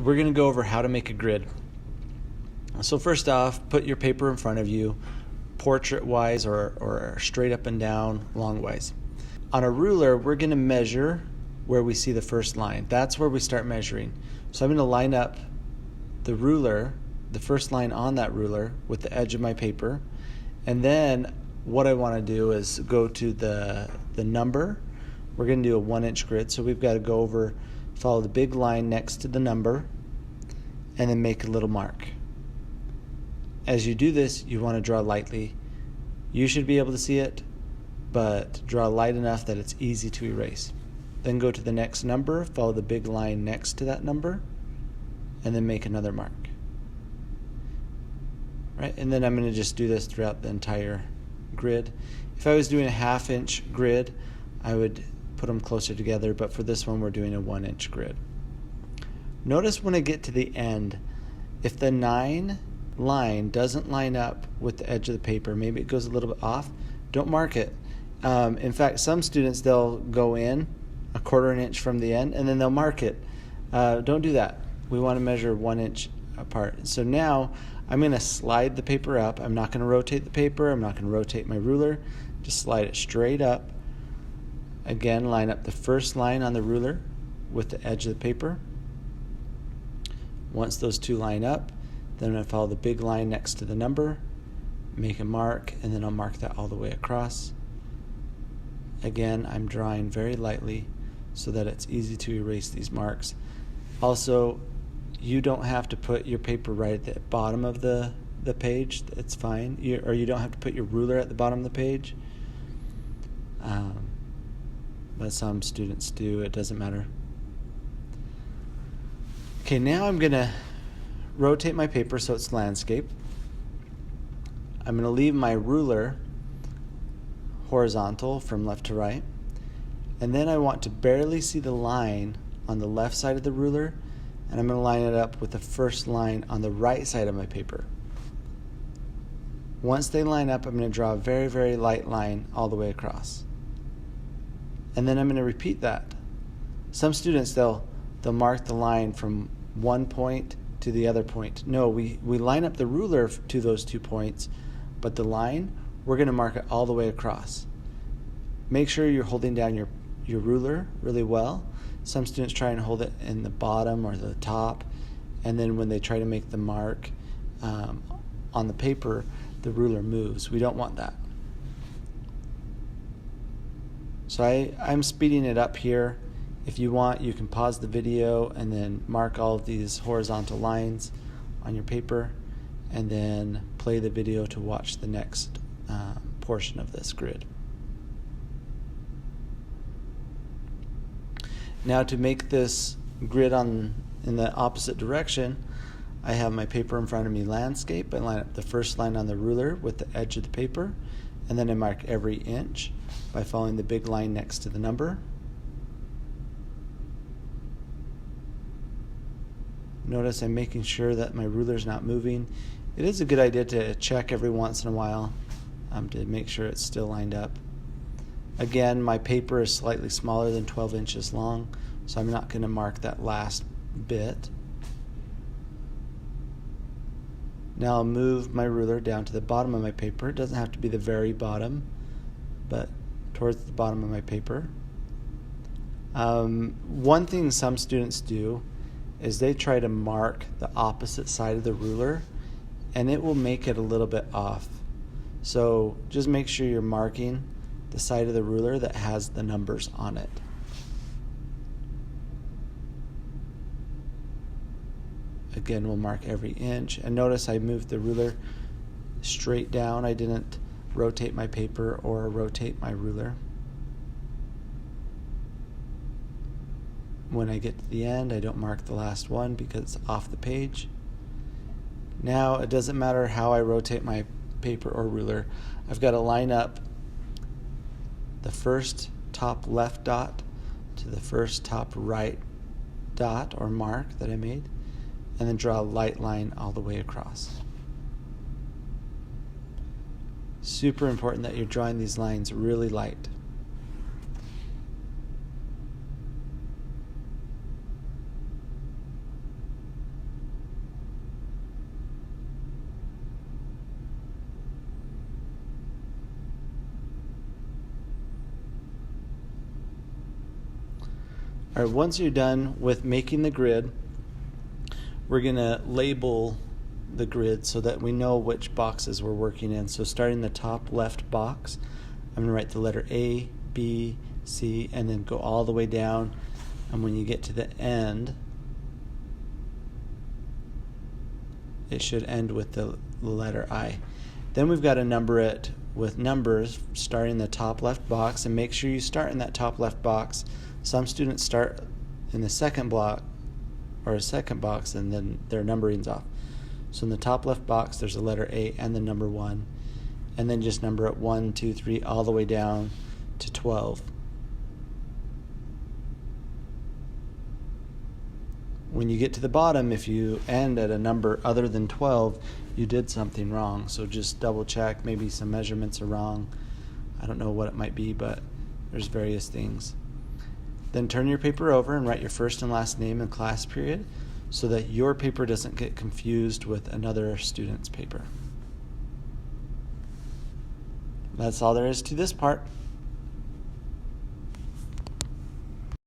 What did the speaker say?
we're going to go over how to make a grid. So first off, put your paper in front of you, portrait-wise or straight up and down, long-wise. On a ruler, we're going to measure where we see the first line. That's where we start measuring. So I'm going to line up the ruler, the first line on that ruler, with the edge of my paper. And then what I want to do is go to the number. We're going to do a 1-inch grid, so we've got to go over, follow the big line next to the number, and then make a little mark. As you do this, you want to draw lightly. You should be able to see it, but draw light enough that it's easy to erase. Then go to the next number, follow the big line next to that number, and then make another mark. Right, and then I'm going to just do this throughout the entire grid. If I was doing a 1/2-inch grid, I would put them closer together, but for this one we're doing a 1-inch grid. Notice when I get to the end, if the 9 line doesn't line up with the edge of the paper, maybe it goes a little bit off, don't mark it. In fact, some students, they'll go in a 1/4 inch from the end and then they'll mark it. Don't do that. We want to measure 1 inch apart. So now I'm going to slide the paper up. I'm not going to rotate the paper. I'm not going to rotate my ruler. Just slide it straight up. Again, line up the first line on the ruler with the edge of the paper. Once those two line up, then I'm going to follow the big line next to the number, make a mark, and then I'll mark that all the way across. Again, I'm drawing very lightly so that it's easy to erase these marks. Also, you don't have to put your paper right at the bottom of the page. It's fine. Or you don't have to put your ruler at the bottom of the page. But some students do. It doesn't matter. Okay, now I'm going to rotate my paper so it's landscape. I'm going to leave my ruler horizontal from left to right. And then I want to barely see the line on the left side of the ruler, and I'm going to line it up with the first line on the right side of my paper. Once they line up, I'm going to draw a very, very light line all the way across. And then I'm going to repeat that. Some students, they'll mark the line from one point to the other point. No, we line up the ruler to those 2 points, but the line, we're going to mark it all the way across. Make sure you're holding down your ruler really well. Some students try and hold it in the bottom or the top, and then when they try to make the mark on the paper, the ruler moves. We don't want that. So I'm speeding it up here. If you want, you can pause the video and then mark all of these horizontal lines on your paper, and then play the video to watch the next portion of this grid. Now to make this grid in the opposite direction, I have my paper in front of me landscape. I line up the first line on the ruler with the edge of the paper, and then I mark every inch by following the big line next to the number. Notice I'm making sure that my ruler's not moving. It is a good idea to check every once in a while to make sure it's still lined up. Again, my paper is slightly smaller than 12 inches long, so I'm not going to mark that last bit. Now I'll move my ruler down to the bottom of my paper. It doesn't have to be the very bottom, but towards the bottom of my paper. One thing some students do is they try to mark the opposite side of the ruler, and it will make it a little bit off. So just make sure you're marking the side of the ruler that has the numbers on it. Again, we'll mark every inch, and notice I moved the ruler straight down. I didn't rotate my paper or rotate my ruler. When I get to the end, I don't mark the last one because it's off the page. Now it doesn't matter how I rotate my paper or ruler. I've got to line up the first top left dot to the first top right dot or mark that I made, and then draw a light line all the way across. Super important that you're drawing these lines really light. All right, once you're done with making the grid, we're going to label the grid so that we know which boxes we're working in. So starting the top left box, I'm going to write the letter A, B, C, and then go all the way down. And when you get to the end, it should end with the letter I. Then we've got to number it with numbers starting in the top left box, and make sure you start in that top left box. Some students start in the second block or a second box and then their numbering's off. So in the top left box there's a letter A and the number 1, and then just number it 1, 2, 3 all the way down to 12. When you get to the bottom, if you end at a number other than 12, you did something wrong. So just double check. Maybe some measurements are wrong. I don't know what it might be, but there's various things. Then turn your paper over and write your first and last name and class period so that your paper doesn't get confused with another student's paper. That's all there is to this part.